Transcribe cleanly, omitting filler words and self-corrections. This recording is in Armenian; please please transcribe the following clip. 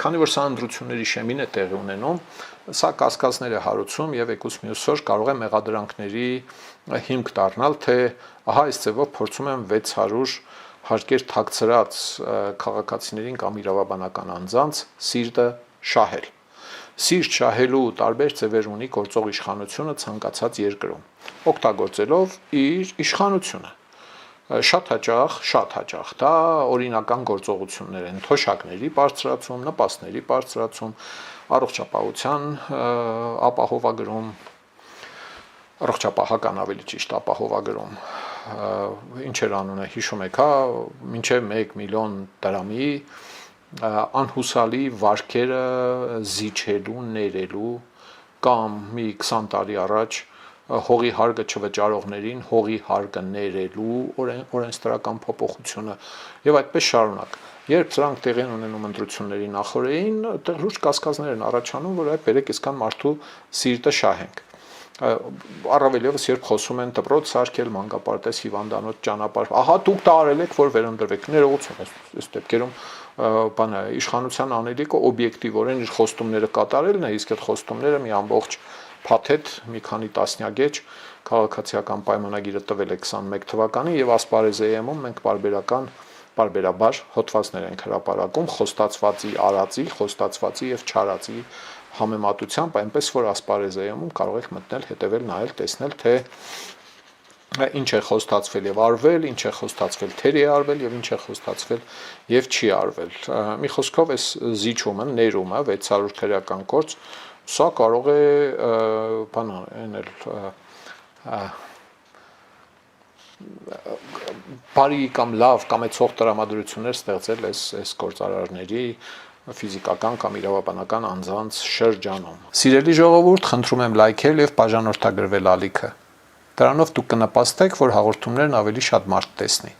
քանի որ սա ընտրությունների շեմին է տեղի ունենում, սա կասկածներ է հարուցում եւ եկուս մյուս օր կարող է մեղադրանքների հիմք դառնալ, թե ահա այս ձևով փորձում են 600 հարկեր թաքցրած քաղաքացիներին կամ իրավաբանական անձանց սիրտը շահել։ Սիրտ շահելու տարբեր ձևեր ունի գործող իշխանությունը ցանկացած երկրում, օգտագործելով իր իշխանությունը։ Շատ հաճախ դա օրինական գործողություններ են, թոշակների բարձրացում, նպաստների բարձրացում, առողջապահության ապահովագրում, առողջապահական ավելի ճիշտ ապահովագրում, ինչեր անունը հիշում եք, մինչև 1 միլիոն դրամի անհուսալի վարկերը զիջելու, ներելու կամ մի 20 տարի առաջ հողի հարկը չվճարողներին հողի հարկը ներելու օրենսդրական փոփոխությունը եւ այդպես շարունակ։ Երբ սրանք տեղի են ունենում ընտրությունների նախօրեին, այդտեղ լուրջ կասկածներ են առաջանում, որ այդ բերեք իսկան մարդու սիրտը շահենք։ Առավել եւս երբ խոսում են դպրոց սարքել, մանկապարտեզ, հիվանդանոց ճանապարհ, ահա դուք դա արել եք, որ վերընտրվեք, ներողություն, այս դեպքերում իշխանության անելիքը օբյեկտիվորեն իր խոստումները կատարելն է, իսկ այդ խոստումները մի ամբողջ փաթեթ մի քանի տասնյակ քաղաքացիական պայմանագիրը տվել է 21 թվականին եւ ասպարեզում մենք բարբերաբար հոդվածներ ենք հրապարակում խոստացվածի արածի, խոստացվածի եւ չարածի համեմատությամբ, այնպես որ ասպարեզում կարող եք մտնել, հետեւել, նայել, տեսնել, թե ինչ է խոստացվել եւ արվել, ինչ է խոստացվել, թերի է արվել եւ ինչ է խոստացվել եւ չի արվել։ Մի խոսքով այս զիջումը, ներումը 600 քրեական գործ, սա կարող է բարի կամ լավ կամեցող տրամադրություններ ստեղծել այս գործարարների ֆիզիկական կամ իրավաբանական անձանց շրջանում։ Սիրելի ժողովուրդ, խնդրում եմ լայքել եւ բաժանորդագրվել ալիքը։ Դրանով դուք կնպաստեք, որ հաղորդումներն ավելի շատ մարդ տեսնի։